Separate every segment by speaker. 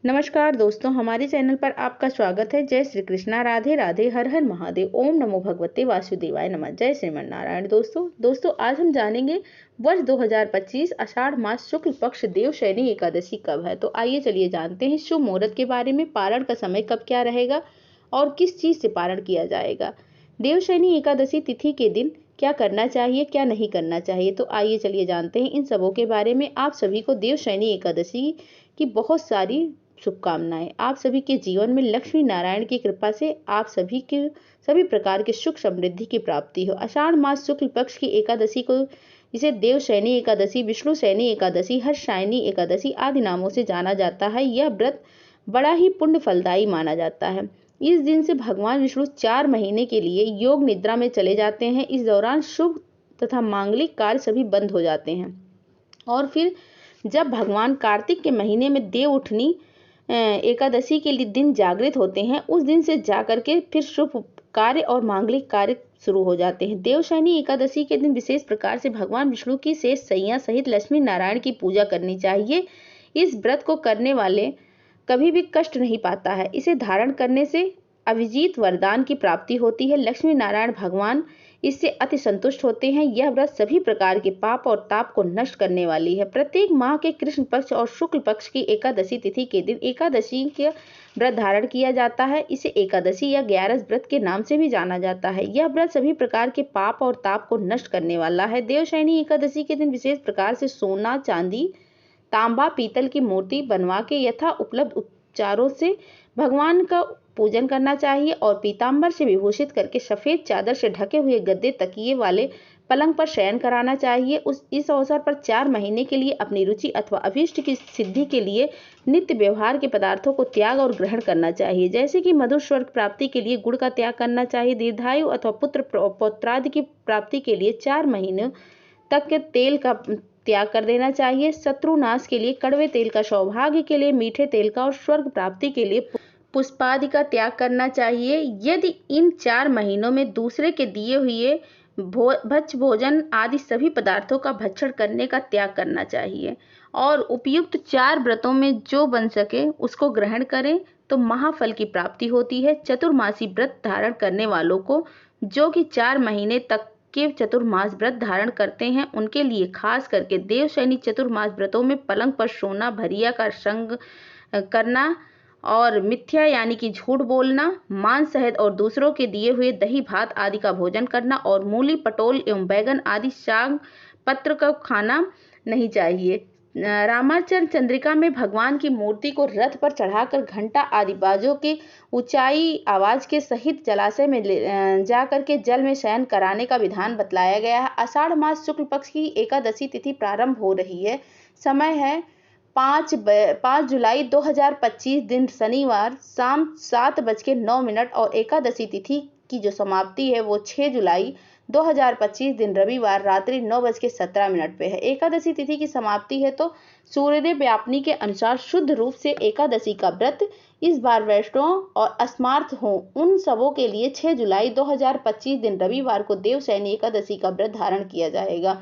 Speaker 1: नमस्कार दोस्तों, हमारे चैनल पर आपका स्वागत है। जय श्री कृष्णा, राधे राधे, हर हर महादेव, ओम नमो भगवते वासुदेवाय नमः। जय श्रीमन नारायण। दोस्तों आज हम जानेंगे वर्ष 2025 आषाढ़ मास शुक्ल पक्ष देवशयनी एकादशी कब है। तो आइए चलिए जानते हैं शुभ मुहूर्त के बारे में। पारण का समय कब क्या रहेगा और किस चीज से पारण किया जाएगा। देवशयनी एकादशी तिथि के दिन क्या करना चाहिए, क्या नहीं करना चाहिए। तो आइए चलिए जानते हैं इन सबों के बारे में। आप सभी को देवशयनी एकादशी की बहुत सारी शुभकामनाएं। आप सभी के जीवन में लक्ष्मी नारायण की कृपा से आप सभी के सभी प्रकार के सुख समृद्धि की प्राप्ति हो। आषाढ़ मास शुक्ल पक्ष की एकादशी को इसे देवशयनी एकादशी, विष्णु शयनी एकादशी, हर्षायनी एकादशी आदि नामों से जाना जाता है। यह व्रत बड़ा ही पुण्य फलदायी माना जाता है। इस दिन से भगवान विष्णु 4 महीने के लिए योग निद्रा में चले जाते हैं। इस दौरान शुभ तथा मांगलिक कार्य सभी बंद हो जाते हैं और फिर जब भगवान कार्तिक के महीने में देव उठनी एकादशी के लिए दिन जागृत होते हैं, उस दिन से जाकर के फिर शुभ कार्य और मांगलिक कार्य शुरू हो जाते हैं। देवशयनी एकादशी के दिन विशेष प्रकार से भगवान विष्णु की शेष सैया सहित लक्ष्मी नारायण की पूजा करनी चाहिए। इस व्रत को करने वाले कभी भी कष्ट नहीं पाता है। इसे धारण करने से अभिजीत वरदान की प्राप्ति होती है। लक्ष्मी नारायण भगवान इससे अति संतुष्ट होते हैं। यह व्रत सभी प्रकार के पाप और ताप को नष्ट करने वाली है। प्रत्येक माह के कृष्ण पक्ष और शुक्ल पक्ष की एकादशी तिथि के दिन एकादशी के व्रत धारण किया जाता है। इसे एकादशी या 11 व्रत के नाम से भी जाना जाता है। यह व्रत सभी प्रकार के पाप और ताप को नष्ट करने वाला है। देवशयनी एकादशी के दिन विशेष प्रकार से सोना, चांदी, तांबा, पीतल की मूर्ति बनवा के यथा उपलब्ध उपचारों से भगवान का पूजन करना चाहिए और पीताम्बर से विभूषित करके सफेद चादर से ढके हुए गद्दे, तकिए वाले पलंग पर शयन कराना चाहिए। इस अवसर पर 4 महीने के लिए अपनी रुचि अथवा अभीष्ट की सिद्धि के लिए नित्य व्यवहार के पदार्थों को त्याग और ग्रहण करना चाहिए। जैसे कि मधुर स्वर्ग प्राप्ति के लिए गुड़ का त्याग करना चाहिए। दीर्घायु अथवा पुत्र पौत्रादि की प्राप्ति के लिए 4 महीनों तक के तेल का त्याग कर देना चाहिए। शत्रुनाश के लिए कड़वे तेल का, सौभाग्य के लिए मीठे तेल का और स्वर्ग प्राप्ति के लिए पुष्पादि का त्याग करना चाहिए। यदि इन 4 महीनों में दूसरे के दिए हुए भक्ष भोजन आदि सभी पदार्थों का भक्षण करने का त्याग करना चाहिए और उपयुक्त 4 व्रतों में जो बन सके उसको ग्रहण करें तो महाफल की प्राप्ति होती है। चतुर्मासी व्रत धारण करने वालों को, जो कि 4 महीने तक के चतुर्मास व्रत धारण करते हैं, उनके लिए खास करके देवशयनी चतुर्मास व्रतों में पलंग पर सोना, भरिया का संग करना और मिथ्या यानी कि झूठ बोलना, मांस, शहद और दूसरों के दिए हुए दही भात आदि का भोजन करना और मूली, पटोल एवं बैगन आदि शाक पत्र का खाना नहीं चाहिए। रामाचरण चंद्रिका में भगवान की मूर्ति को रथ पर चढ़ाकर घंटा आदि बाजों के ऊंचाई आवाज के सहित जलाशय में जाकर के जल में शयन कराने का विधान बतलाया गया है। आषाढ़ मास शुक्ल पक्ष की एकादशी तिथि प्रारंभ हो रही है। समय है 5 जुलाई 2025 दिन शनिवार शाम 7:09 और एकादशी तिथि की जो समाप्ति है वो 6 जुलाई 2025 दिन रविवार रात्रि 9:17 पे है। एकादशी तिथि की समाप्ति है तो सूर्योदय व्यापनी के अनुसार शुद्ध रूप से एकादशी का व्रत इस बार वैष्णव और अस्मार्थ हो उन सबों के लिए 6 जुलाई 2025 दिन रविवार को देवशयनी एकादशी का व्रत धारण किया जाएगा।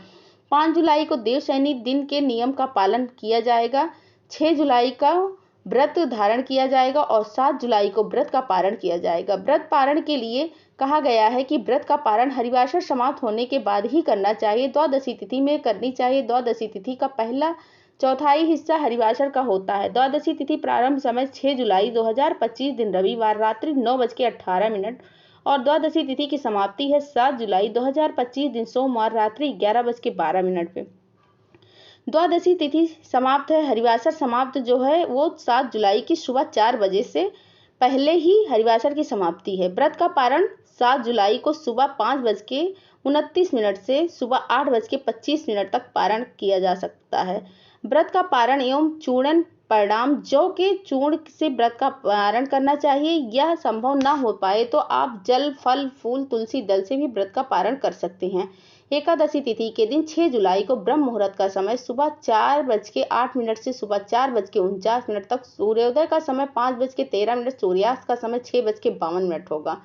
Speaker 1: 5 जुलाई को देवशयनी दिन के नियम का पालन किया जाएगा। 6 जुलाई का व्रत धारण किया जाएगा और 7 जुलाई को व्रत का पारण किया जाएगा। व्रत पारण के लिए कहा गया है कि व्रत का पारण हरिवासर समाप्त होने के बाद ही करना चाहिए। द्वादशी तिथि में करनी चाहिए। द्वादशी तिथि का पहला चौथाई हिस्सा हरिवासर का होता है। द्वादशी तिथि प्रारंभ समय 6 जुलाई 2025 दिन रविवार रात्रि 9:18 और द्वादशी तिथि की समाप्ति है 7 जुलाई 2025 दिन सोमवार रात्रि 11:12 पे। द्वादशी तिथि समाप्त है। हरिवासर समाप्त जो है वो 7 जुलाई की सुबह 4 बजे से पहले ही हरिवासर की समाप्ति है। व्रत का पारण 7 जुलाई को सुबह 5:29 से सुबह 8:25 तक पारण किया जा सकता है। व्रत का पारण एवं चूर्णन परिणाम जौ के चूर्ण से व्रत का पारण करना चाहिए। यह संभव न हो पाए तो आप जल, फल, फूल, तुलसी दल से भी व्रत का पारण कर सकते हैं। एकादशी तिथि के दिन 6 जुलाई को ब्रह्म मुहूर्त का समय सुबह 4:08 से सुबह 4:49 तक, सूर्योदय का समय 5:13, सूर्यास्त का समय 6:52 होगा।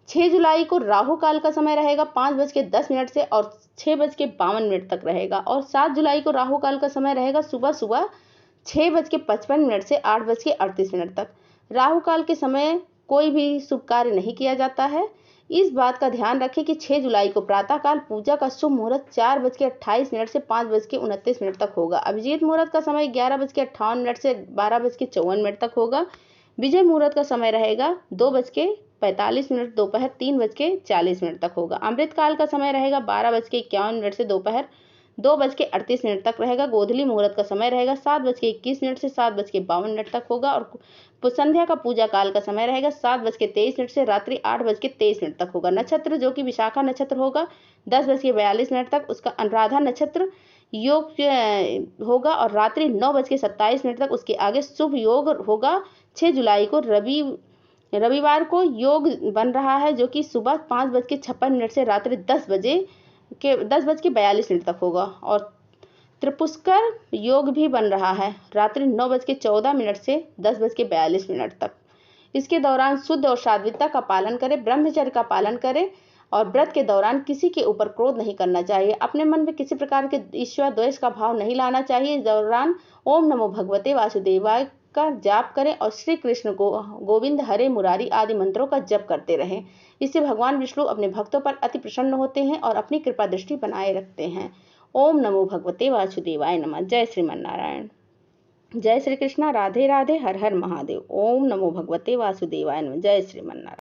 Speaker 1: 6 जुलाई को राहु काल का समय रहेगा 5:10 से और 6:52 तक रहेगा और 7 जुलाई को राहु काल का समय रहेगा सुबह 6:55 से 8:38 तक। राहु काल के समय कोई भी शुभ कार्य नहीं किया जाता है। इस बात का ध्यान रखें कि 6 जुलाई को प्रातःकाल पूजा का शुभ मुहूर्त 4:28 से 5:29 तक होगा। अभिजीत मुहूर्त का समय 11:58 से 12:54 तक होगा। विजय मुहूर्त का समय रहेगा 2:45 दोपहर 3:40 तक होगा। अमृत काल का समय रहेगा 12:51 से दोपहर 2:38 तक रहेगा। गोधूली मुहूर्त का समय रहेगा 7:21 से 7:52 तक होगा। और संध्या का पूजा काल का समय रहेगा 7:23 से रात्रि 8:23 तक होगा। नक्षत्र जो कि विशाखा नक्षत्र होगा 10:42 तक, उसका अनुराधा नक्षत्र योग होगा और रात्रि 9:27 तक उसके आगे शुभ योग होगा। 6 जुलाई को रविवार को योग बन रहा है जो कि सुबह 5:56 से रात्रि 10:42 तक होगा। और त्रिपुष्कर योग भी बन रहा है रात्रि 9:14 से 10:42 तक। इसके दौरान शुद्ध और सात्विकता का पालन करें, ब्रह्मचर्य का पालन करें और व्रत के दौरान किसी के ऊपर क्रोध नहीं करना चाहिए। अपने मन में किसी प्रकार के ईर्ष्या द्वेष का भाव नहीं लाना चाहिए। इस दौरान ओम नमो भगवते वासुदेवाय का जाप करें और श्री कृष्ण गोविंद हरे मुरारी आदि मंत्रों का जप करते रहें। इससे भगवान विष्णु अपने भक्तों पर अति प्रसन्न होते हैं और अपनी कृपा दृष्टि बनाए रखते हैं। ओम नमो भगवते वासुदेवाय नमः। जय श्रीमन नारायण। जय श्री कृष्णा। राधे राधे। हर हर महादेव। ओम नमो भगवते वासुदेवाय नमः। जय श्रीमन नारायण।